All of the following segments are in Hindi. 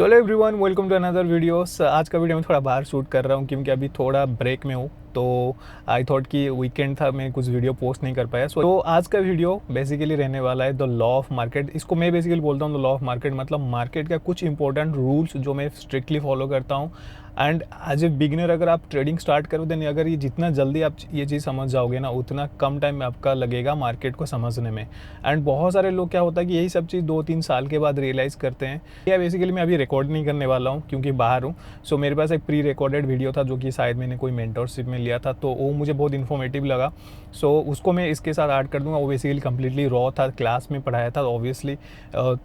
Hello everyone, welcome to another videos. आज का वीडियो मैं थोड़ा बाहर शूट कर रहा हूँ क्योंकि अभी थोड़ा ब्रेक में हूँ। तो आई थॉट कि वीकेंड था, मैं कुछ वीडियो पोस्ट नहीं कर पाया। तो आज का वीडियो बेसिकली रहने वाला है द लॉ ऑफ मार्केट। इसको मैं बेसिकली बोलता हूँ द लॉ ऑफ मार्केट, मतलब मार्केट का कुछ इंपॉर्टेंट रूल्स जो मैं स्ट्रिक्टली फॉलो करता हूँ। एंड एज ए बिगिनर अगर आप ट्रेडिंग स्टार्ट करो देन अगर ये जितना जल्दी आप ये चीज़ समझ जाओगे ना, उतना कम टाइम में आपका लगेगा मार्केट को समझने में। एंड बहुत सारे लोग क्या होता है कि यही सब चीज़ 2-3 साल के बाद रियलाइज़ करते हैं। या बेसिकली मैं अभी रिकॉर्ड नहीं करने वाला हूँ क्योंकि बाहर हूँ। सो मेरे पास एक प्री रिकॉर्डेड वीडियो था जो कि शायद मैंने कोई मेंटरशिप में लिया था, तो वो मुझे बहुत इन्फॉर्मेटिव लगा। सो उसको मैं इसके साथ ऐड कर दूंगा। वो बेसिकली कम्प्लीटली रॉ था, क्लास में पढ़ाया था ऑब्वियसली।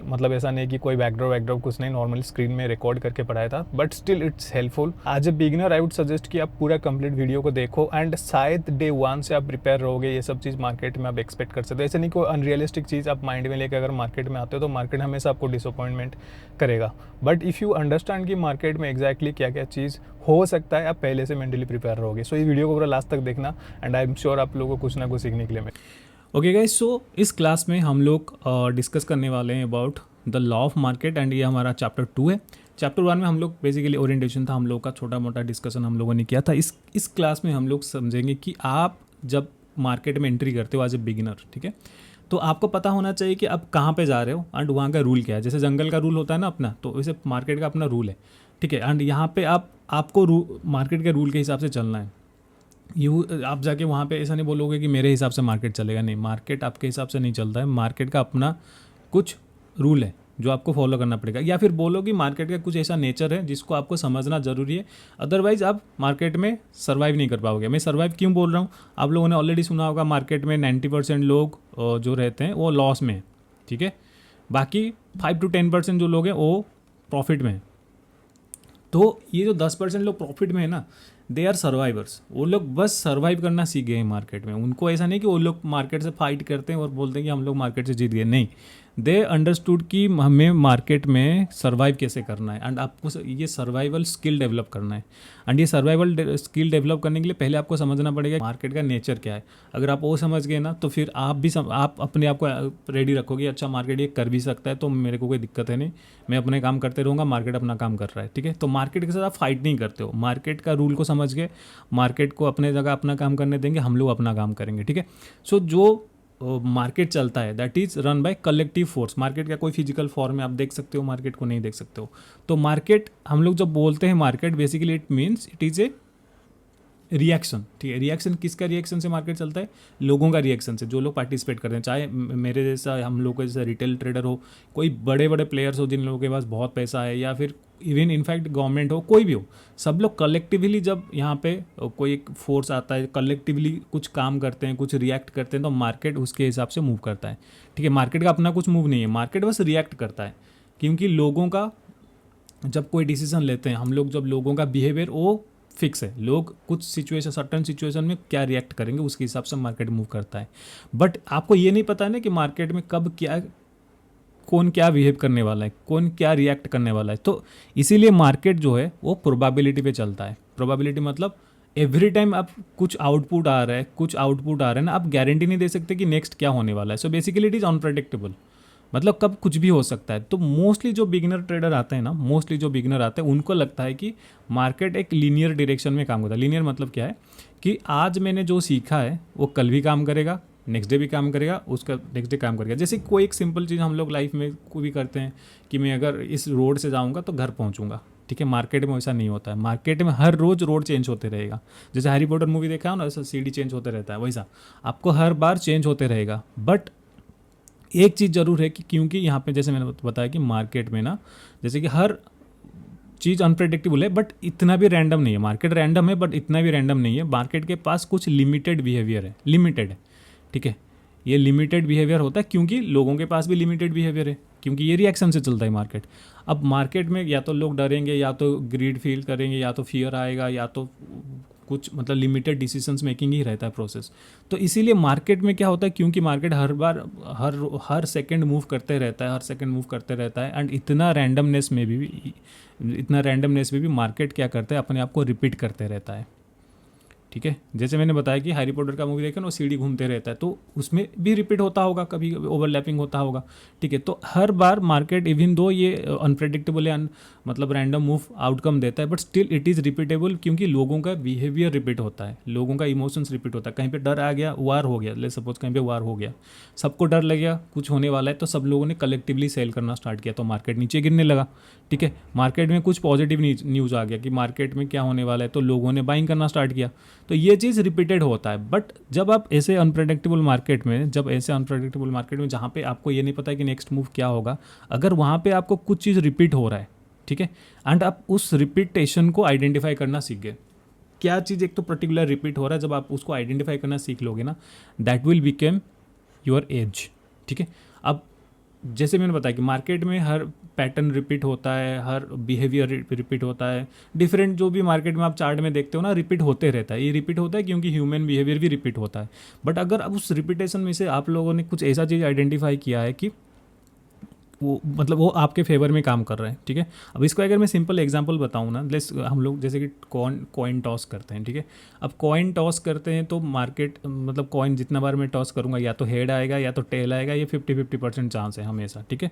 मतलब ऐसा नहीं कि कोई बैकड्रॉप कुछ नहीं, नॉर्मली स्क्रीन में रिकॉर्ड करके पढ़ाया था, but still it's helpful. As a beginner I would suggest कि आप पूरा कंप्लीट वीडियो को देखो एंड शायद डे 1 से आप प्रिपेयर रहोगे। ये सब चीज़ मार्केट में आप एक्सपेक्ट कर सकते हो। ऐसे नहीं कोई अनरियलिस्टिक चीज़ आप माइंड में लेकर अगर मार्केट में आते हो तो मार्केट हमेशा आपको डिसअपॉइंटमेंट करेगा। बट इफ़ यू अंडरस्टैंड कि मार्केट में एग्जैक्टली क्या क्या चीज़ हो सकता है, आप पहले से मेंटली प्रिपेयर रहोगे। सो इस वीडियो को पूरा लास्ट तक देखना एंड आई एम श्योर आप लोगों को कुछ ना कुछ सीखने के लिए मिले। ओके गाइस, सो इस क्लास में हम लोग डिस्कस करने वाले हैं about the law of market and ये हमारा चैप्टर 2 है। चैप्टर 1 में हम लोग बेसिकली ओरिएंटेशन था, हम लोग का छोटा मोटा डिस्कशन हम लोगों ने किया था। इस क्लास में हम लोग समझेंगे कि आप जब मार्केट में एंट्री करते हो एज ए बिगिनर, ठीक है, तो आपको पता होना चाहिए कि आप कहाँ पे जा रहे हो एंड वहाँ का रूल क्या है। जैसे जंगल का रूल होता है ना अपना, तो वैसे मार्केट का अपना रूल है, ठीक है। एंड यहाँ पे आपको मार्केट के रूल के हिसाब से चलना है। आप जाके वहाँ पे ऐसा नहीं बोलोगे कि मेरे हिसाब से मार्केट चलेगा। नहीं, मार्केट आपके हिसाब से नहीं चलता है। मार्केट का अपना कुछ रूल है जो आपको फॉलो करना पड़ेगा, या फिर बोलो कि मार्केट का कुछ ऐसा नेचर है जिसको आपको समझना ज़रूरी है। अदरवाइज आप मार्केट में सर्वाइव नहीं कर पाओगे। मैं सर्वाइव क्यों बोल रहा हूँ, आप लोगों ने ऑलरेडी सुना होगा मार्केट में 90% लोग जो रहते हैं वो लॉस में है, ठीक है। बाकी 5 to 10% जो लोग हैं वो प्रॉफिट में है। तो ये जो 10% लोग प्रॉफिट में है ना, दे आर सर्वाइवर्स। वो लोग बस सर्वाइव करना सीख गए हैं मार्केट में। उनको ऐसा नहीं कि वो लोग मार्केट से फाइट करते हैं और बोलते हैं कि हम लोग मार्केट से जीत गए। नहीं, दे अंडरस्टूड कि हमें मार्केट में सर्वाइव कैसे करना है एंड आपको ये सर्वाइवल स्किल डेवलप करना है। एंड ये सर्वाइवल स्किल डेवलप करने के लिए पहले आपको समझना पड़ेगा मार्केट का नेचर क्या है। अगर आप वो समझ गए ना, तो फिर आप अपने आप को रेडी रखोगे, अच्छा मार्केट ये कर भी सकता है तो मेरे को कोई दिक्कत है नहीं, मैं अपने काम करते रहूँगा, मार्केट अपना काम कर रहा है, ठीक है। तो मार्केट के साथ आप फाइट नहीं करते हो। मार्केट का रूल को समझ के मार्केट को अपने जगह अपना काम करने देंगे, हम लोग अपना काम करेंगे, ठीक है। सो जो मार्केट चलता है that is run by collective force. Market का कोई फिजिकल फॉर्म में आप देख सकते हो, मार्केट को नहीं देख सकते हो। तो मार्केट, हम लोग जब बोलते हैं market, basically it means it is a reaction, ठीक है। रिएक्शन किसका रिएक्शन से मार्केट चलता है? लोगों का रिएक्शन से, जो लोग पार्टिसिपेट करते हैं। चाहे मेरे जैसा, हम लोग जैसा रिटेल ट्रेडर हो, कोई बड़े बड़े प्लेयर्स हो जिन लोगों के पास बहुत पैसा है, या फिर इवन इनफैक्ट गवर्नमेंट हो, कोई भी हो, सब लोग कलेक्टिवली जब यहाँ पे कोई एक फोर्स आता है, कलेक्टिवली कुछ काम करते हैं, कुछ रिएक्ट करते हैं, तो मार्केट उसके हिसाब से मूव करता है, ठीक है। मार्केट का अपना कुछ मूव नहीं है, मार्केट बस रिएक्ट करता है। क्योंकि लोगों का जब कोई डिसीजन लेते हैं हम लोग, जब लोगों का बिहेवियर वो फिक्स है, लोग कुछ सिचुएशन, सर्टन सिचुएशन में क्या रिएक्ट करेंगे उसके हिसाब से मार्केट मूव करता है। बट आपको ये नहीं पता है ना कि मार्केट में कब क्या, कौन क्या बिहेव करने वाला है, कौन क्या रिएक्ट करने वाला है। तो इसीलिए मार्केट जो है वो प्रोबेबिलिटी पे चलता है। प्रोबेबिलिटी मतलब एवरी टाइम आप कुछ आउटपुट आ रहा है, कुछ आउटपुट आ रहा है ना, आप गारंटी नहीं दे सकते कि नेक्स्ट क्या होने वाला है। So basically it is unpredictable, मतलब कब कुछ भी हो सकता है। तो मोस्टली जो बिगिनर ट्रेडर आते हैं ना, मोस्टली जो बिगिनर आते हैं उनको लगता है कि मार्केट एक लीनियर डायरेक्शन में काम करता है। लीनियर मतलब क्या है कि आज मैंने जो सीखा है वो कल भी काम करेगा, नेक्स्ट डे भी काम करेगा, उसका नेक्स्ट डे काम करेगा। जैसे कोई एक सिंपल चीज़ हम लोग लाइफ में कोई भी करते हैं कि मैं अगर इस रोड से जाऊँगा तो घर पहुँचूँगा, ठीक है। मार्केट में वैसा नहीं होता है। मार्केट में हर रोज़ रोड चेंज होते रहेगा। जैसे हैरी पॉटर मूवी देखा हो ना, ऐसा सीढ़ी चेंज होते रहता है, वैसा आपको हर बार चेंज होते रहेगा। बट एक चीज़ ज़रूर है कि क्योंकि यहाँ पे जैसे मैंने बताया कि मार्केट में ना, जैसे कि हर चीज़ अनप्रेडिक्टेबल है, बट इतना भी रैंडम नहीं है। मार्केट रैंडम है बट इतना भी रैंडम नहीं है। मार्केट के पास कुछ लिमिटेड बिहेवियर है, लिमिटेड है, ठीक है। ये लिमिटेड बिहेवियर होता है क्योंकि लोगों के पास भी लिमिटेड बिहेवियर है, क्योंकि ये रिएक्शन से चलता है मार्केट। अब मार्केट में या तो लोग डरेंगे, या तो ग्रीड फील करेंगे, या तो फियर आएगा, या तो कुछ मतलब लिमिटेड डिसीजंस मेकिंग ही रहता है प्रोसेस। तो इसीलिए मार्केट में क्या होता है, क्योंकि मार्केट हर बार हर सेकंड मूव करते रहता है, हर सेकंड मूव करते रहता है, एंड इतना रैंडमनेस में भी मार्केट क्या करता है, अपने आप को रिपीट करते रहता है, ठीक है। जैसे मैंने बताया कि हैरी पॉटर का मूवी देखे ना, वो सीढ़ी घूमते रहता है, तो उसमें भी रिपीट होता होगा, कभी ओवरलैपिंग होता होगा, ठीक है। तो हर बार मार्केट इवन दो ये अनप्रेडिक्टेबल या मतलब रैंडम मूव आउटकम देता है, but still it is repeatable, क्योंकि लोगों का बिहेवियर रिपीट होता है, लोगों का इमोशंस रिपीट होता है। कहीं पे डर आ गया, वार हो गया, ले सपोज कहीं पे वार हो गया, सबको डर लग गया कुछ होने वाला है, तो सब लोगों ने कलेक्टिवली सेल करना स्टार्ट किया, तो मार्केट नीचे गिरने लगा, ठीक है। मार्केट में कुछ पॉजिटिव न्यूज़ आ गया कि मार्केट में क्या होने वाला है, तो लोगों ने बाइंग करना स्टार्ट किया, तो ये चीज़ रिपीटेड होता है। बट जब आप ऐसे अनप्रेडिक्टेबल मार्केट में जहाँ पे आपको ये नहीं पता है कि नेक्स्ट मूव क्या होगा, अगर वहाँ पे आपको कुछ चीज़ रिपीट हो रहा है, ठीक है, एंड आप उस रिपीटेशन को आइडेंटिफाई करना सीख गए, क्या चीज़ एक तो पर्टिकुलर रिपीट हो रहा है, जब आप उसको आइडेंटिफाई करना सीख लोगे ना, that will became your age, ठीक है। अब जैसे मैंने बताया कि मार्केट में हर पैटर्न रिपीट होता है, हर बिहेवियर रिपीट होता है, डिफरेंट जो भी मार्केट में आप चार्ट में देखते हो ना, रिपीट होते रहता है। ये रिपीट होता है क्योंकि ह्यूमन बिहेवियर भी रिपीट होता है। बट अगर अब उस रिपीटेशन में से आप लोगों ने कुछ ऐसा चीज़ आइडेंटिफाई किया है कि वो मतलब वो आपके फेवर में काम कर रहे हैं, ठीक है। अब इसको अगर मैं सिंपल एग्जांपल बताऊं ना, हम लोग जैसे कि कॉइन टॉस करते हैं, ठीक है। अब कॉइन टॉस करते हैं तो मार्केट मतलब कॉइन जितना बार मैं टॉस करूंगा, या तो हेड आएगा या तो टेल आएगा, ये 50-50% चांस है हमेशा, ठीक है।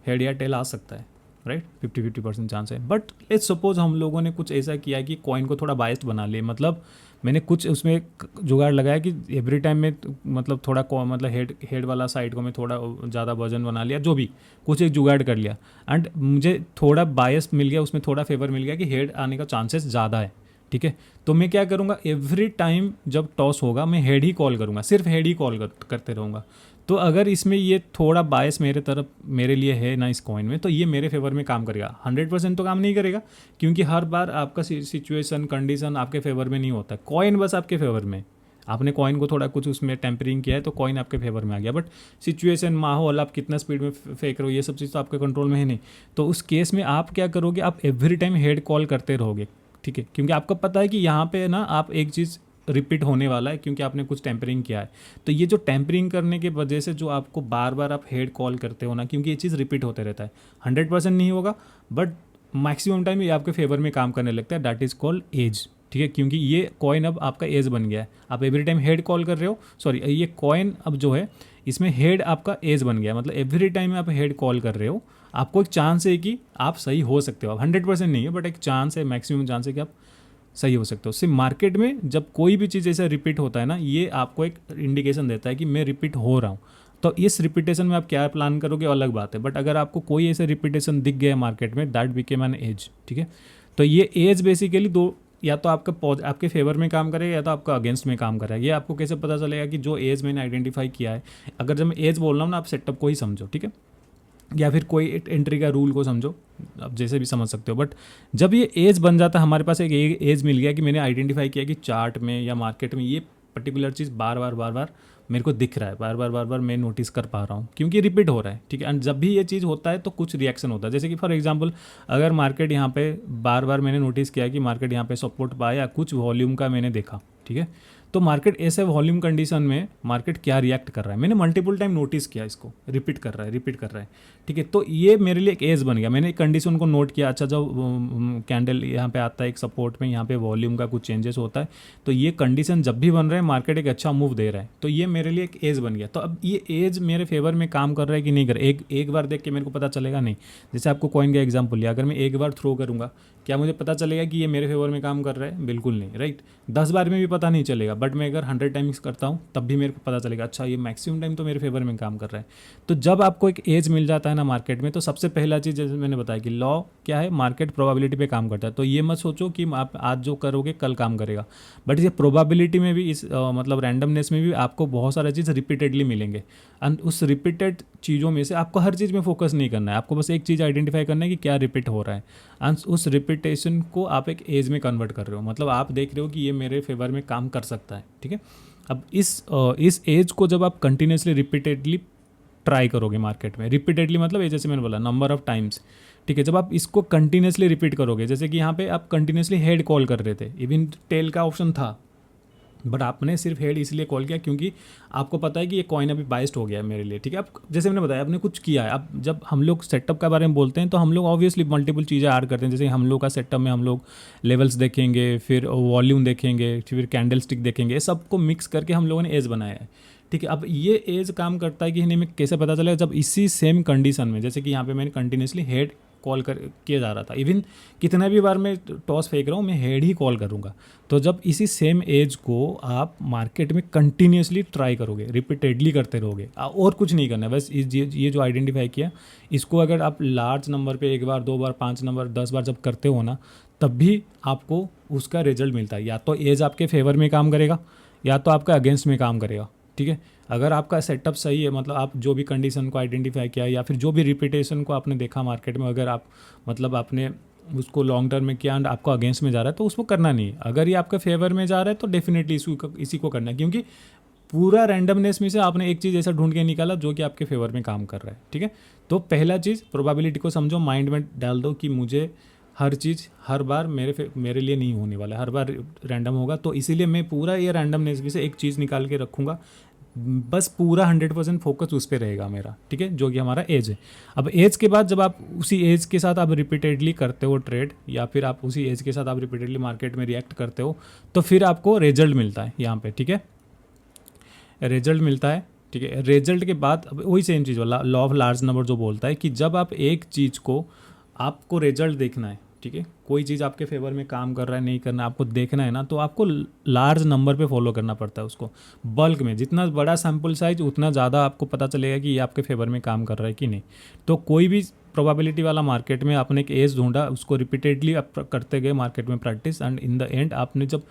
हेड या टेल आ सकता है, राइट, 50-50% चांस है। बट लेट्स सपोज हम लोगों ने कुछ ऐसा किया कि कॉइन को थोड़ा बायस्ड बना लिए, मतलब मैंने कुछ उसमें जुगाड़ लगाया कि एवरी टाइम में मतलब थोड़ा मतलब हेड वाला साइड को मैं थोड़ा ज़्यादा वजन बना लिया, जो भी कुछ एक जुगाड़ कर लिया, एंड मुझे थोड़ा बायस मिल गया, उसमें थोड़ा फेवर मिल गया कि हेड आने का चांसेस ज़्यादा है, ठीक है। तो मैं क्या करूँगा, एवरी टाइम जब टॉस होगा मैं हेड ही कॉल करूँगा, सिर्फ हेड ही कॉल करते रहूँगा। तो अगर इसमें ये थोड़ा बायस मेरे लिए है ना इस कॉइन में, तो ये मेरे फेवर में काम करेगा। 100% तो काम नहीं करेगा, क्योंकि हर बार आपका सिचुएशन कंडीशन आपके फेवर में नहीं होता है। कॉइन बस आपके फेवर में, आपने कॉइन को थोड़ा कुछ उसमें टेम्परिंग किया है तो कॉइन आपके फेवर में आ गया, बट सिचुएशन, माहौल, आप कितना स्पीड में फेंक रहे हो, ये सब चीज़ तो आपके कंट्रोल में है नहीं। तो उस केस में आप क्या करोगे, आप एवरी टाइम हेड कॉल करते रहोगे, ठीक है, क्योंकि आपको पता है कि यहाँ पे ना आप एक चीज़ रिपीट होने वाला है, क्योंकि आपने कुछ टेम्परिंग किया है। तो ये जो टेम्परिंग करने की वजह से जो आपको बार बार आप हेड कॉल करते हो ना, क्योंकि ये चीज़ रिपीट होते रहता है, 100% नहीं होगा, बट मैक्सिमम टाइम ये आपके फेवर में काम करने लगता है, दैट इज़ कॉल्ड एज, ठीक है। क्योंकि ये कॉइन अब आपका एज बन गया है, आप एवरी टाइम हेड कॉल कर रहे हो, सॉरी, ये कॉइन अब जो है इसमें हेड आपका एज बन गया है, मतलब एवरी टाइम आप हेड कॉल कर रहे हो, आपको एक चांस है कि आप सही हो सकते हो। आप 100% नहीं है, बट एक चांस है, मैक्सिमम चांस है कि आप सही हो सकते हो। सिर्फ मार्केट में जब कोई भी चीज़ ऐसा रिपीट होता है ना, ये आपको एक इंडिकेशन देता है कि मैं रिपीट हो रहा हूँ। तो इस रिपीटेशन में आप क्या प्लान करोगे अलग बात है, बट अगर आपको कोई ऐसे रिपीटेशन दिख गया मार्केट में, दैट बिकेम एन एज, ठीक है। तो ये एज बेसिकली दो, या तो आपके फेवर में काम करेगा या तो आपका अगेंस्ट में काम करेगा। ये आपको कैसे पता चलेगा कि जो एज मैंने आइडेंटिफाई किया है, अगर जब मैं एज बोल रहा हूँ ना, आप सेटअप को ही समझो, ठीक है, या फिर कोई एंट्री का रूल को समझो, आप जैसे भी समझ सकते हो। बट जब ये एज बन जाता है, हमारे पास एक एज मिल गया कि मैंने आइडेंटिफाई किया कि चार्ट में या मार्केट में ये पर्टिकुलर चीज़ बार बार मेरे को दिख रहा है, बार बार मैं नोटिस कर पा रहा हूँ, क्योंकि रिपीट हो रहा है, ठीक है। एंड जब भी ये चीज़ होता है तो कुछ रिएक्शन होता है, जैसे कि फॉर एग्जांपल अगर मार्केट यहाँ पे बार मैंने नोटिस किया कि मार्केट यहाँ पे सपोर्ट पाया, कुछ वॉल्यूम का मैंने देखा, ठीक है, तो मार्केट ऐसे वॉल्यूम कंडीशन में मार्केट क्या रिएक्ट कर रहा है, मैंने मल्टीपल टाइम नोटिस किया, इसको रिपीट कर रहा है, ठीक है। तो ये मेरे लिए एक एज बन गया, मैंने एक कंडीशन को नोट किया, अच्छा जब कैंडल यहाँ पे आता है एक सपोर्ट में, यहाँ पे वॉल्यूम का कुछ चेंजेस होता है, तो ये कंडीशन जब भी बन रहा है मार्केट एक अच्छा मूव दे रहा है, तो ये मेरे लिए एक एज बन गया। तो अब ये एज मेरे फेवर में काम कर रहा है कि नहीं कर रहा है, एक बार देख के मेरे को पता चलेगा नहीं। जैसे आपको कॉइन का एग्जाम्पल लिया, अगर मैं एक बार थ्रो करूँगा, क्या मुझे पता चलेगा कि ये मेरे फेवर में काम कर रहा है? बिल्कुल नहीं, राइट। 10 बार में भी पता नहीं चलेगा, बट मैं अगर 100 टाइम्स करता हूँ तब भी मेरे को पता चलेगा, अच्छा ये मैक्सिमम टाइम तो मेरे फेवर में काम कर रहा है। तो जब आपको एक एज मिल जाता है ना मार्केट में, तो सबसे पहला चीज़ जैसे मैंने बताया कि लॉ क्या है, मार्केट प्रोबेबिलिटी पे काम करता है। तो ये मत सोचो कि आप आज जो करोगे कल काम करेगा, बट ये प्रोबेबिलिटी में भी, इस मतलब रैंडमनेस में भी आपको बहुत सारा चीज़ रिपीटेडली मिलेंगे। एंड उस रिपीटेड चीज़ों में से आपको हर चीज़ में फोकस नहीं करना है, आपको बस एक चीज़ आइडेंटिफाई करना है कि क्या रिपीट हो रहा है, एंड उस रिपीटेशन को आप एक एज में कन्वर्ट कर रहे हो, मतलब आप देख रहे हो कि ये मेरे फेवर में काम कर सकता है, ठीक है। अब इस एज को जब आप कंटिन्यूसली रिपीटेडली ट्राई करोगे मार्केट में, रिपीटेडली मतलब ये जैसे मैंने बोला नंबर ऑफ टाइम्स, ठीक है, जब आप इसको कंटिन्यूसली रिपीट करोगे, जैसे कि यहाँ पे आप कंटिन्यूसली हेड कॉल कर रहे थे, इवन टेल का ऑप्शन था, बट आपने सिर्फ हेड इसलिए कॉल किया क्योंकि आपको पता है कि ये कॉइन अभी बाइस्ड हो गया है मेरे लिए, ठीक है। अब जैसे मैंने बताया आपने कुछ किया है। अब जब हम लोग सेटअप के बारे में बोलते हैं तो हम लोग ऑब्वियसली मल्टीपल चीज़ें ऐड करते हैं। जैसे हम लोग का सेटअप में हम लोग लेवल्स देखेंगे, फिर वॉल्यूम देखेंगे, फिर कैंडल स्टिक देखेंगे, ये सबको मिक्स करके हम लोगों ने एज बनाया है, ठीक है। अब ये एज काम करता है कि नहीं, में कैसे पता चलेगा, जब इसी सेम कंडीशन में, जैसे कि यहाँ पे मैंने कंटिन्यूसली हेड कॉल कर किया जा रहा था, इवन कितना भी बार मैं टॉस फेंक रहा हूँ मैं हेड ही कॉल करूँगा। तो जब इसी सेम एज को आप मार्केट में कंटिन्यूसली ट्राई करोगे, रिपीटेडली करते रहोगे, और कुछ नहीं करना है, बस ये जो आइडेंटिफाई किया इसको अगर आप लार्ज नंबर पे 1 बार 2 बार 5 नंबर 10 बार जब करते हो ना, तब भी आपको उसका रिजल्ट मिलता है। या तो एज आपके फेवर में काम करेगा या तो आपका अगेंस्ट में काम करेगा, ठीक है। अगर आपका सेटअप सही है, मतलब आप जो भी कंडीशन को आइडेंटिफाई किया या फिर जो भी रिपीटेशन को आपने देखा मार्केट में, अगर आप मतलब आपने उसको लॉन्ग टर्म में किया एंड आपको अगेंस्ट में जा रहा है तो उसको करना नहीं है। अगर ये आपके फेवर में जा रहा है तो डेफिनेटली इसी को करना है, क्योंकि पूरा रैंडमनेस में से आपने एक चीज़ ऐसा ढूंढ के निकाला जो कि आपके फेवर में काम कर रहा है, ठीक है। तो पहला चीज़ प्रोबेबिलिटी को समझो, माइंड में डाल दो कि मुझे हर चीज़ हर बार मेरे लिए नहीं होने वाला है, हर बार रैंडम होगा, तो इसीलिए मैं पूरा ये रैंडमनेस में से एक चीज़ निकाल के रखूँगा, बस पूरा 100% फोकस उस पर रहेगा मेरा, ठीक है, जो कि हमारा एज है। अब एज के बाद जब आप उसी एज के साथ आप रिपीटेडली करते हो ट्रेड, या फिर आप उसी एज के साथ आप रिपीटेडली मार्केट में रिएक्ट करते हो, तो फिर आपको रिजल्ट मिलता है यहाँ पे, ठीक है, रिजल्ट मिलता है, ठीक है। रिजल्ट के बाद अब वही सेम चीज़ वाला लॉ ऑफ लार्ज नंबर जो बोलता है कि जब आप एक चीज़ को, आपको रिजल्ट देखना है, ठीक है, कोई चीज़ आपके फेवर में काम कर रहा है नहीं करना आपको देखना है ना, तो आपको लार्ज नंबर पे फॉलो करना पड़ता है उसको, बल्क में। जितना बड़ा सैम्पल साइज उतना ज़्यादा आपको पता चलेगा कि ये आपके फेवर में काम कर रहा है कि नहीं। तो कोई भी प्रोबेबिलिटी वाला मार्केट में आपने एक एज ढूंढा, उसको रिपीटेडली आप करते गए मार्केट में practice, and in the end आपने जब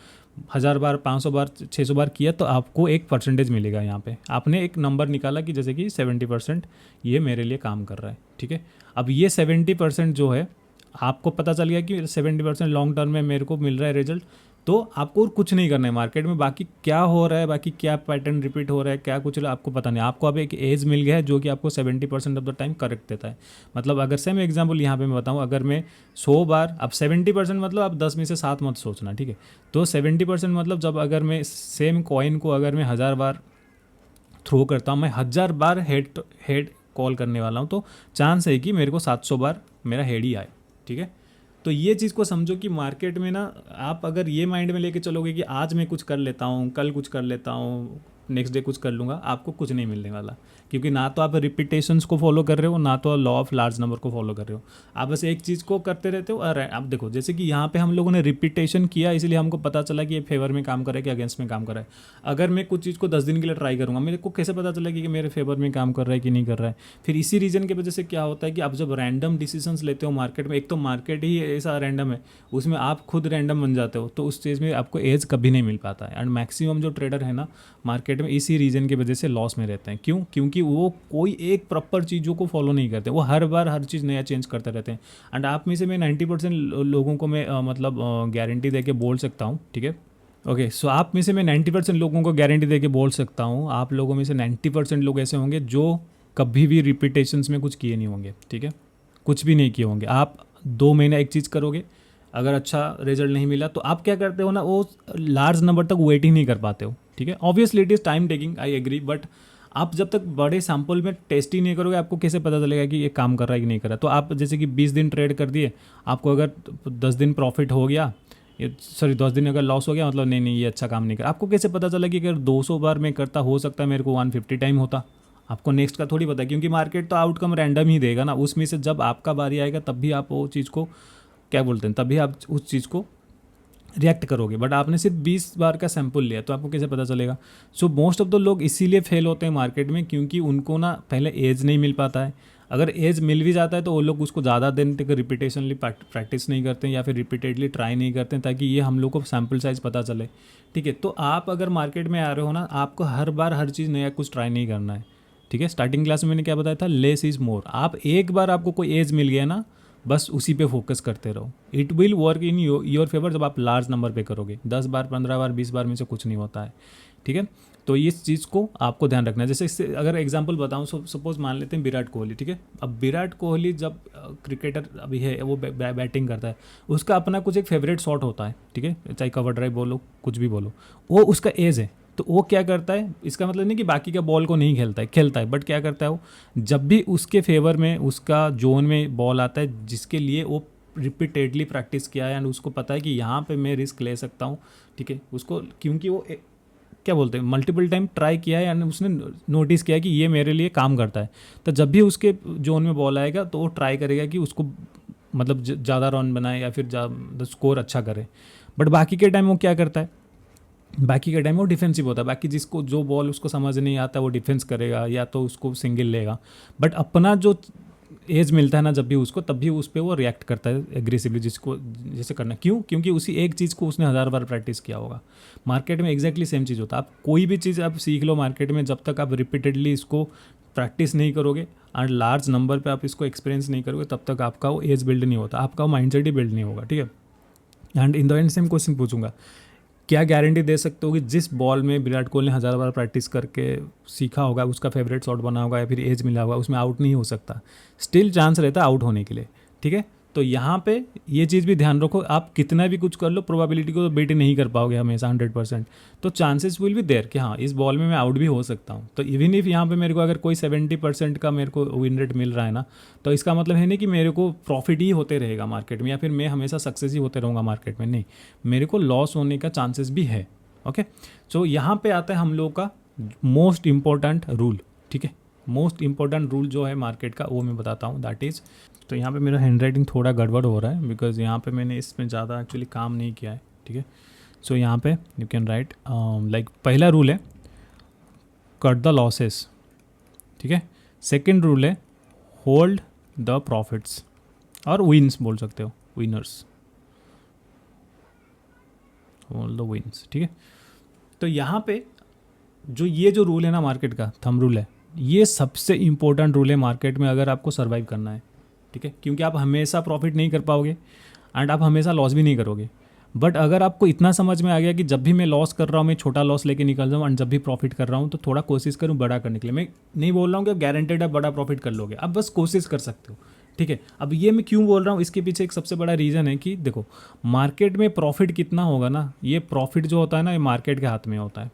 1000 बार 500 बार 600 बार किया तो आपको एक परसेंटेज मिलेगा। यहाँ पे आपने एक नंबर निकाला कि जैसे कि 70% ये मेरे लिए काम कर रहा है, ठीक है। अब ये 70% जो है आपको पता चल गया कि 70% लॉन्ग टर्म में मेरे को मिल रहा है रिजल्ट, तो आपको और कुछ नहीं करना है मार्केट में। बाकी क्या हो रहा है, बाकी क्या पैटर्न रिपीट हो रहा है, क्या कुछ आपको पता नहीं। आपको अब एक एज मिल गया है जो कि आपको 70% ऑफ द टाइम करेक्ट देता है। मतलब अगर सेम एग्जांपल यहाँ पे मैं बताऊँ, अगर मैं 100 बार, अब 70% मतलब आप 10 में से 7 मत सोचना, ठीक है। तो 70% मतलब जब अगर मैं सेम कॉइन को अगर मैं 1000 बार थ्रो करता हूँ, मैं 1000 बार हेड कॉल करने वाला हूँ, तो चांस है कि मेरे को 700 बार मेरा हेड ही आए, ठीक है। तो ये चीज़ को समझो कि मार्केट में ना आप अगर ये माइंड में लेके चलोगे कि आज मैं कुछ कर लेता हूँ, कल कुछ कर लेता हूँ, नेक्स्ट डे कुछ कर लूँगा, आपको कुछ नहीं मिलने वाला। क्योंकि ना तो आप रिपीटेशंस को फॉलो कर रहे हो, ना तो लॉ ऑफ लार्ज नंबर को फॉलो कर रहे हो। आप बस एक चीज़ को करते रहते हो। और आप देखो जैसे कि यहाँ पे हम लोगों ने रिपीटेशन किया, इसलिए हमको पता चला कि ये फेवर में काम कर रहा है कि अगेंस्ट में काम कर रहा है। अगर मैं कुछ चीज़ को 10 दिन के लिए ट्राई करूँगा, मेरे को कैसे पता चलेगा कि मेरे फेवर में काम कर रहा है कि नहीं कर रहा है। फिर इसी रीज़न की वजह से क्या होता है कि आप जब रैंडम डिसीजंस लेते हो मार्केट में, एक तो मार्केट ही ऐसा रैंडम है, उसमें आप खुद रैंडम बन जाते हो, तो उस चीज़ में आपको एज कभी नहीं मिल पाता है। एंड मैक्सिमम जो ट्रेडर है ना मार्केट में, इसी रीज़न की वजह से लॉस में रहते हैं। क्यों? क्योंकि वो कोई एक प्रॉपर चीज़ों को फॉलो नहीं करते, वो हर बार हर चीज़ नया चेंज करते रहते हैं। एंड आप में से मैं 90% लोगों को मैं मतलब गारंटी दे के बोल सकता हूँ, ठीक है। ओके, सो आप में से मैं 90% लोगों को गारंटी दे के बोल सकता हूँ, आप लोगों में से 90% लोग ऐसे होंगे जो कभी भी रिपीटेशंस में कुछ किए नहीं होंगे, ठीक है, कुछ भी नहीं किए होंगे। आप 2 महीने एक चीज़ करोगे, अगर अच्छा रिजल्ट नहीं मिला तो आप क्या करते हो ना, वो लार्ज नंबर तक वेट ही नहीं कर पाते हो, ठीक है। Obviously it is time taking, I agree, but आप जब तक बड़े सैंपल में टेस्ट ही नहीं करोगे, आपको कैसे पता चलेगा कि ये काम कर रहा है कि नहीं कर रहा। तो आप जैसे कि 20 दिन ट्रेड कर दिए, आपको अगर 10 दिन प्रॉफिट हो गया, 10 दिन अगर लॉस हो गया, मतलब नहीं ये अच्छा काम नहीं कर, आपको कैसे पता चला कि अगर 200 बार मैं करता, हो सकता है मेरे को 150 टाइम होता। आपको नेक्स्ट का थोड़ी पता, क्योंकि मार्केट तो आउटकम रैंडम ही देगा ना। उसमें से जब आपका बारी आएगा तब भी आप वो चीज़ को क्या बोलते हैं, तभी आप उस चीज़ को रिएक्ट करोगे। बट आपने सिर्फ 20 बार का सैंपल लिया, तो आपको कैसे पता चलेगा। सो मोस्ट ऑफ द लोग इसीलिए फेल होते हैं मार्केट में, क्योंकि उनको ना पहले एज नहीं मिल पाता है। अगर एज मिल भी जाता है तो वो लोग उसको ज़्यादा दिन तक रिपीटेशनली प्रैक्टिस नहीं करते हैं, या फिर रिपीटेडली ट्राई नहीं करते हैं, ताकि ये हम लोग को सैम्पल साइज पता चले, ठीक है। तो आप अगर मार्केट में आ रहे हो ना, आपको हर बार हर चीज़ नया कुछ ट्राई नहीं करना है, ठीक है। स्टार्टिंग क्लास में मैंने क्या बताया था, लेस इज़ मोर। आप एक बार आपको कोई एज मिल गया ना, बस उसी पे फोकस करते रहो। It will work in your favour जब आप लार्ज नंबर पे करोगे। 10 बार 15 बार 20 बार में से कुछ नहीं होता है, ठीक है। तो इस चीज़ को आपको ध्यान रखना है। जैसे इससे अगर एग्जांपल बताऊं, सपोज मान लेते हैं विराट कोहली, ठीक है। अब विराट कोहली जब क्रिकेटर अभी है, वो बैटिंग करता है, उसका अपना कुछ एक फेवरेट शॉट होता है, ठीक है, चाहे कवर ड्राइव बोलो कुछ भी बोलो, वो उसका एज है। तो वो क्या करता है, इसका मतलब नहीं कि बाकी का बॉल को नहीं खेलता है, बट क्या करता है वो, जब भी उसके फेवर में उसका जोन में बॉल आता है जिसके लिए वो रिपीटेडली प्रैक्टिस किया है एंड उसको पता है कि यहाँ पे मैं रिस्क ले सकता हूँ, ठीक है, उसको क्योंकि वो क्या बोलते हैं मल्टीपल टाइम ट्राई किया है एंड उसने नोटिस किया कि ये मेरे लिए काम करता है, तो जब भी उसके जोन में बॉल आएगा तो वो ट्राई करेगा कि उसको मतलब ज़्यादा रन बनाए या फिर स्कोर अच्छा करे। बट बाकी के टाइम वो क्या करता है, बाकी के टाइम वो डिफेंसिव होता है, बाकी जिसको जो बॉल उसको समझ नहीं आता वो डिफेंस करेगा या तो उसको सिंगल लेगा। बट अपना जो एज मिलता है ना जब भी उसको, तब भी उस पर वो रिएक्ट करता है एग्रेसिवली, जिसको जैसे करना। क्यों? क्योंकि उसी एक चीज़ को उसने 1000 बार प्रैक्टिस किया होगा। मार्केट में एग्जैक्टली सेम चीज़ होता है। आप कोई भी चीज़ आप सीख लो मार्केट में, जब तक आप रिपीटेडली इसको प्रैक्टिस नहीं करोगे और लार्ज नंबर पे आप इसको एक्सपीरियंस नहीं करोगे, तब तक आपका वो एज बिल्ड नहीं होता, आपका वो माइंडसेट ही बिल्ड नहीं होगा, ठीक है। And in the end same question पूछूंगा, क्या गारंटी दे सकते हो कि जिस बॉल में विराट कोहली ने 1000 बार प्रैक्टिस करके सीखा होगा, उसका फेवरेट शॉट बना होगा या फिर एज मिला होगा, उसमें आउट नहीं हो सकता? स्टिल चांस रहता है आउट होने के लिए, ठीक है। तो यहाँ पे ये चीज़ भी ध्यान रखो, आप कितना भी कुछ कर लो प्रोबेबिलिटी को तो बीट नहीं कर पाओगे हमेशा 100%। तो चांसेस विल बी देयर कि हाँ इस बॉल में मैं आउट भी हो सकता हूँ। तो इवन इफ यहाँ पे मेरे को अगर कोई 70% का मेरे को विन रेट मिल रहा है ना, तो इसका मतलब है नहीं कि मेरे को प्रॉफिट ही होते रहेगा मार्केट में या फिर मैं हमेशा सक्सेस ही होते रहूँगा मार्केट में, नहीं, मेरे को लॉस होने का चांसेस भी है। ओके, सो यहाँ पे आता है हम लोग का मोस्ट इम्पोर्टेंट रूल, ठीक है। मोस्ट इम्पोर्टेंट रूल जो है मार्केट का वो मैं बताता हूँ, दैट इज़, तो यहाँ पे मेरा हैंड राइटिंग थोड़ा गड़बड़ हो रहा है बिकॉज यहाँ पे मैंने इसमें ज़्यादा एक्चुअली काम नहीं किया है, ठीक है। सो यहाँ पे यू कैन राइट लाइक पहला रूल है कट द लॉसेस, ठीक है। सेकंड रूल है होल्ड द प्रॉफिट्स और विन्स बोल सकते हो, विनर्स, होल्ड द विन्स, ठीक है। तो यहाँ पे जो ये जो रूल है ना मार्केट का, थंब रूल है, ये सबसे इंपॉर्टेंट रूल है मार्केट में अगर आपको सर्वाइव करना है, ठीक है। क्योंकि आप हमेशा प्रॉफिट नहीं कर पाओगे एंड आप हमेशा लॉस भी नहीं करोगे। बट अगर आपको इतना समझ में आ गया कि जब भी मैं लॉस कर रहा हूँ मैं छोटा लॉस लेके निकल जाऊँ एंड जब भी प्रॉफिट कर रहा हूँ तो थोड़ा कोशिश करूँ बड़ा करने के लिए। मैं नहीं बोल रहा हूँ कि गारंटेड आप बड़ा प्रॉफिट कर लोगे, आप बस कोशिश कर सकते हो, ठीक है। अब ये मैं क्यों बोल रहा हूँ, इसके पीछे एक सबसे बड़ा रीज़न है कि देखो मार्केट में प्रॉफिट कितना होगा ना, ये प्रॉफिट जो होता है ना ये मार्केट के हाथ में होता है,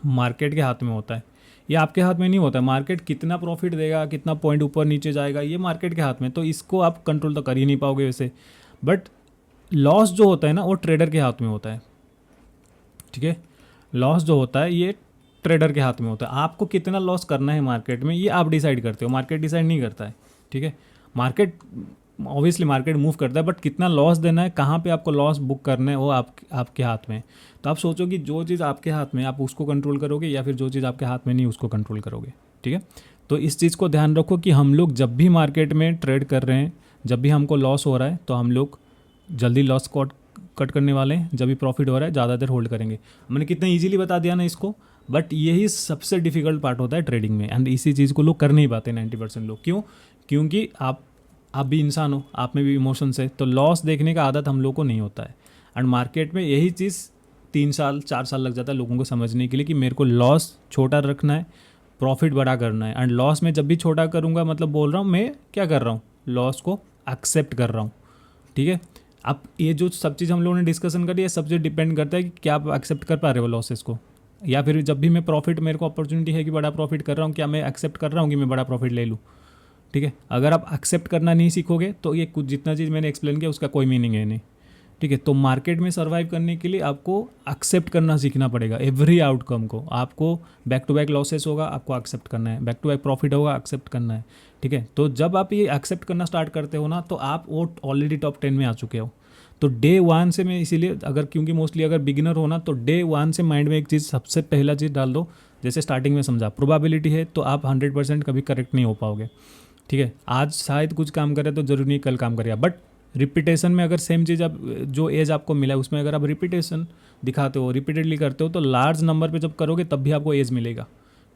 मार्केट के हाथ में होता है, ये आपके हाथ में नहीं होता है। मार्केट कितना प्रॉफिट देगा, कितना पॉइंट ऊपर नीचे जाएगा, ये मार्केट के हाथ में, तो इसको आप कंट्रोल तो कर ही नहीं पाओगे वैसे। बट लॉस जो होता है ना वो ट्रेडर के हाथ में होता है, ठीक है। लॉस जो होता है ये ट्रेडर के हाथ में होता है। आपको कितना लॉस करना है मार्केट में ये आप डिसाइड करते हो, मार्केट डिसाइड नहीं करता है, ठीक है। मार्केट ऑब्वियसली मार्केट मूव करता है, बट कितना लॉस देना है, कहाँ पे आपको लॉस बुक करना है, वो आपके हाथ में है। तो आप सोचो कि जो चीज़ आपके हाथ में आप उसको कंट्रोल करोगे या फिर जो चीज़ आपके हाथ में नहीं उसको कंट्रोल करोगे, ठीक है। तो इस चीज़ को ध्यान रखो कि हम लोग जब भी मार्केट में ट्रेड कर रहे हैं, जब भी हमको लॉस हो रहा है तो हम लोग जल्दी लॉस को कट करने वाले हैं, जब भी प्रॉफिट हो रहा है ज़्यादा देर होल्ड करेंगे। मैंने कितना ईजिली बता दिया ना इसको, बट यही सबसे डिफिकल्ट पार्ट होता है ट्रेडिंग में एंड इसी चीज़ को लोग कर नहीं पाते 90% लोग। क्यों? क्योंकि आप भी इंसान हो, आप में भी इमोशंस है, तो लॉस देखने का आदत हम लोग को नहीं होता है। एंड मार्केट में यही चीज़ 3 साल 4 साल लग जाता है लोगों को समझने के लिए कि मेरे को लॉस छोटा रखना है, प्रॉफिट बड़ा करना है। एंड लॉस में जब भी छोटा करूँगा मतलब बोल रहा हूँ मैं क्या कर रहा हूँ, लॉस को एक्सेप्ट कर रहा हूँ, ठीक है। अब ये जो सब चीज़ हम लोगों ने डिस्कशन करी है सब चीज़ डिपेंड करता है कि क्या आप एक्सेप्ट कर पा रहे हो लॉसेस को, या फिर जब भी मैं प्रॉफिट, मेरे को अपॉर्चुनिटी है कि बड़ा प्रॉफिट कर रहा हूँ, क्या मैं एक्सेप्ट कर रहा हूँ कि मैं बड़ा प्रॉफिट ले लूँ, ठीक है। अगर आप एक्सेप्ट करना नहीं सीखोगे तो ये कुछ जितना चीज़ मैंने एक्सप्लेन किया उसका कोई मीनिंग है नहीं, ठीक है। तो मार्केट में सर्वाइव करने के लिए आपको एक्सेप्ट करना सीखना पड़ेगा एवरी आउटकम को। आपको बैक टू बैक लॉसेस होगा, आपको एक्सेप्ट करना है, बैक टू बैक प्रॉफिट होगा, एक्सेप्ट करना है, ठीक है। तो जब आप ये एक्सेप्ट करना स्टार्ट करते हो ना तो आप वो ऑलरेडी टॉप 10 में आ चुके हो। तो डे 1 से मैं इसीलिए अगर क्योंकि मोस्टली अगर बिगिनर हो ना तो डे 1 से माइंड में एक चीज़ सबसे पहला चीज़ डाल दो, जैसे स्टार्टिंग में समझा प्रोबेबिलिटी है तो आप 100% कभी करेक्ट नहीं हो पाओगे, ठीक है। आज शायद कुछ काम करे तो जरूरी नहीं कल काम करेगा, बट रिपीटेशन में अगर सेम चीज़ आप जो एज आपको मिला है उसमें अगर आप रिपीटेशन दिखाते हो, रिपीटेडली करते हो, तो लार्ज नंबर पे जब करोगे तब भी आपको एज मिलेगा,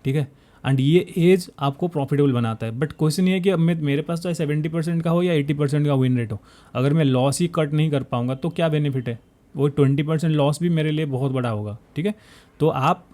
ठीक है। एंड ये एज आपको प्रॉफिटेबल बनाता है। बट क्वेश्चन ये है कि अब मेरे पास चाहे 70% का हो या 80% का विन रेट हो, अगर मैं लॉस ही कट नहीं कर पाऊंगा तो क्या बेनिफिट है, वो 20% लॉस भी मेरे लिए बहुत बड़ा होगा, ठीक है। तो आप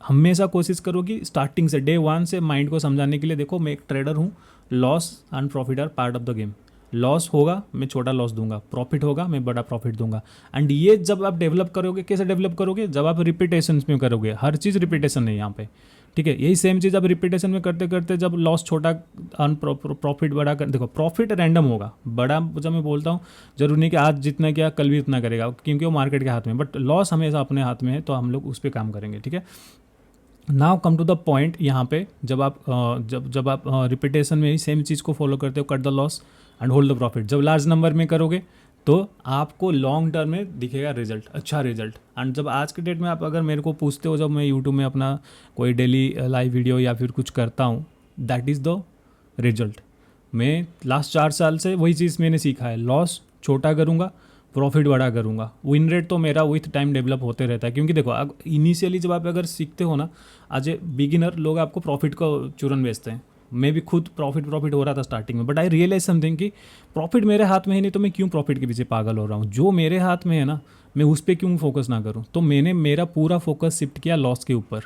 हमेशा कोशिश करो कि स्टार्टिंग से डे 1 से माइंड को समझाने के लिए, देखो मैं एक ट्रेडर हूँ, loss and profit are part of the game. Loss होगा मैं छोटा लॉस दूंगा, प्रॉफिट होगा मैं बड़ा प्रॉफिट दूंगा। एंड ये जब आप डेवलप करोगे, कैसे डेवलप करोगे, जब आप रिपीटेशन में करोगे, हर चीज़ रिपीटेशन है यहाँ पे, ठीक है। यही सेम चीज़ आप रिपीटेशन में करते करते जब लॉस छोटा प्रॉफिट बड़ा कर, देखो प्रॉफिट रैंडम होगा, बड़ा जब मैं बोलता हूँ जरूरी नहीं कि आज जितना किया कल भी उतना करेगा, क्योंकि वो मार्केट के हाथ में, बट लॉस हमेशा अपने हाथ में है, तो हम लोग उस पर काम करेंगे, ठीक है। Now come to the point, यहाँ पे जब आप रिपीटेशन में ही सेम चीज़ को फॉलो करते हो, cut the loss and hold the profit, जब लार्ज नंबर में करोगे तो आपको लॉन्ग टर्म में दिखेगा रिजल्ट, अच्छा रिजल्ट। एंड जब आज के डेट में आप अगर मेरे को पूछते हो, जब मैं यूट्यूब में अपना कोई डेली लाइव वीडियो या फिर कुछ करता हूँ, दैट इज़ द रिजल्ट। मैं लास्ट 4 साल से वही चीज़ मैंने सीखा है, लॉस छोटा करूँगा, प्रॉफिट बड़ा करूँगा। विन रेट तो मेरा विथ टाइम डेवलप होते रहता है, क्योंकि देखो अब इनिशियली जब आप अगर सीखते हो ना, आज ए बिगिनर लोग आपको प्रॉफिट को चूरन बेचते हैं। मैं भी खुद प्रॉफिट हो रहा था स्टार्टिंग में, बट आई रियलाइज समथिंग कि प्रॉफिट मेरे हाथ में है नहीं, तो मैं क्यों प्रॉफिट के पीछे पागल हो रहा हूँ। जो मेरे हाथ में है ना, मैं उस पर क्यों फोकस ना करूँ। तो मैंने मेरा पूरा फोकस शिफ्ट किया लॉस के ऊपर,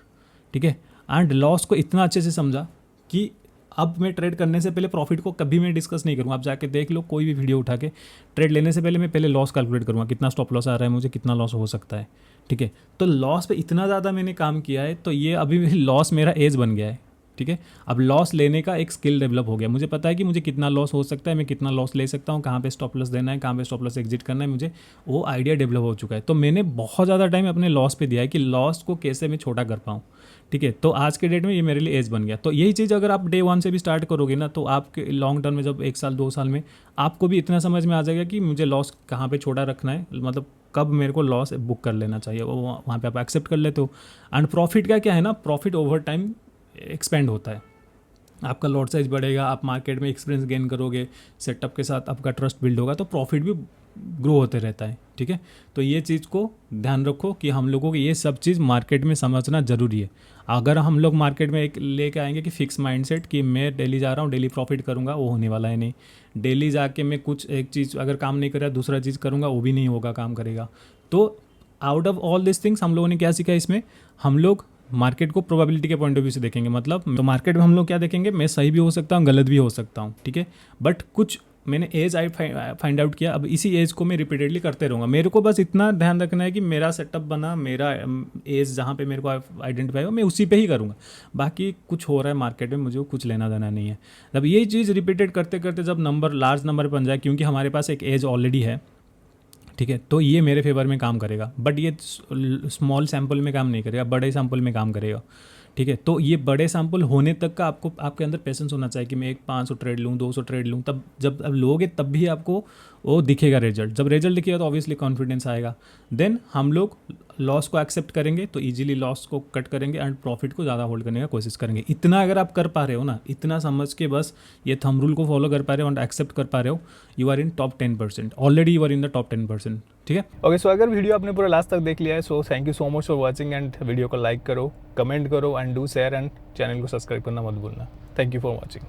ठीक है। एंड लॉस को इतना अच्छे से समझा कि अब मैं ट्रेड करने से पहले प्रॉफिट को कभी मैं डिस्कस नहीं करूँगा। आप जाके देख लो कोई भी वीडियो उठा के, ट्रेड लेने से पहले मैं पहले लॉस कैलकुलेट करूँगा, कितना स्टॉप लॉस आ रहा है मुझे, कितना लॉस हो सकता है, ठीक है। तो लॉस पे इतना ज़्यादा मैंने काम किया है, तो ये अभी लॉस मेरा एज बन गया है, ठीक है। अब लॉस लेने का एक स्किल डेवलप हो गया, मुझे पता है कि मुझे कितना लॉस हो सकता है, मैं कितना लॉस ले सकता हूँ, कहाँ पे स्टॉप लॉस देना है, कहाँ पे स्टॉप लॉस एग्जिट करना है, मुझे वो आइडिया डेवलप हो चुका है। तो मैंने बहुत ज़्यादा टाइम अपने लॉस पे दिया है कि लॉस को कैसे मैं छोटा कर पाऊँ, ठीक है। तो आज के डेट में ये मेरे लिए एज बन गया। तो यही चीज़ अगर आप डे 1 से भी स्टार्ट करोगे ना, तो आपके लॉन्ग टर्म में जब 1 साल 2 साल में आपको भी इतना समझ में आ जाएगा कि मुझे लॉस कहाँ पे छोटा रखना है, मतलब कब मेरे को लॉस बुक कर लेना चाहिए, वो वहाँ पे आप एक्सेप्ट कर लेते हो। एंड प्रॉफिट का क्या है ना, प्रॉफिट ओवर टाइम एक्सपेंड होता है, आपका लॉट साइज बढ़ेगा, आप मार्केट में एक्सपीरियंस गेन करोगे, सेटअप के साथ आपका ट्रस्ट बिल्ड होगा, तो प्रॉफिट भी ग्रो होते रहता है, ठीक है। तो ये चीज़ को ध्यान रखो कि हम लोगों को ये सब चीज़ मार्केट में समझना ज़रूरी है। अगर हम लोग मार्केट में एक लेके आएंगे कि फिक्स माइंडसेट कि मैं डेली जा रहा हूँ, डेली प्रॉफिट करूँगा, वो होने वाला है नहीं। डेली जाके मैं कुछ एक चीज़ अगर काम नहीं कर रहा, दूसरा चीज़ करूँगा, वो भी नहीं होगा, काम करेगा। तो out of all this things हम लोगों ने क्या सीखा इसमें, हम लोग मार्केट को प्रोबेबिलिटी के पॉइंट ऑफ व्यू से देखेंगे। मतलब तो मार्केट में हम लोग क्या देखेंगे, मैं सही भी हो सकता हूँ, गलत भी हो सकता हूँ, ठीक है। बट कुछ मैंने एज आई फाइंड आउट किया, अब इसी एज को मैं रिपीटेडली करते रहूँगा। मेरे को बस इतना ध्यान रखना है कि मेरा सेटअप बना, मेरा एज जहाँ पे मेरे को आइडेंटिफाई हो, मैं उसी पे ही करूँगा। बाकी कुछ हो रहा है मार्केट में, मुझे कुछ लेना देना नहीं है। अब ये चीज़ रिपीटेड करते करते जब नंबर लार्ज नंबर बन जाए, क्योंकि हमारे पास एक एज ऑलरेडी है, ठीक है, तो ये मेरे फेवर में काम करेगा। बट ये स्मॉल सैंपल में काम नहीं करेगा, बड़े सैंपल में काम करेगा, ठीक है। तो ये बड़े सैंपल होने तक का आपको आपके अंदर पेशेंस होना चाहिए कि मैं एक 500 ट्रेड लूँ, 200 ट्रेड लूँ, तब जब अब लोगे तब भी आपको वो दिखेगा रिजल्ट। जब रिजल्ट दिखेगा तो ऑब्वियसली कॉन्फिडेंस आएगा। देन हम लोग लॉस को एक्सेप्ट करेंगे, तो इजीली लॉस को कट करेंगे एंड प्रॉफिट को ज़्यादा होल्ड करने का कोशिश करेंगे। इतना अगर आप कर पा रहे हो ना, इतना समझ के बस ये थंब रूल को फॉलो कर पा रहे हो एंड एक्सेप्ट कर पा रहे हो, you are in top 10%, already you are in the top 10%, ठीक है। ओके, सो अगर वीडियो आपने पूरा लास्ट तक देख लिया है, so thank you so much for watching and video को लाइक करो, कमेंट करो and do share and channel को सब्सक्राइब करना मत भूलना। Thank you for watching.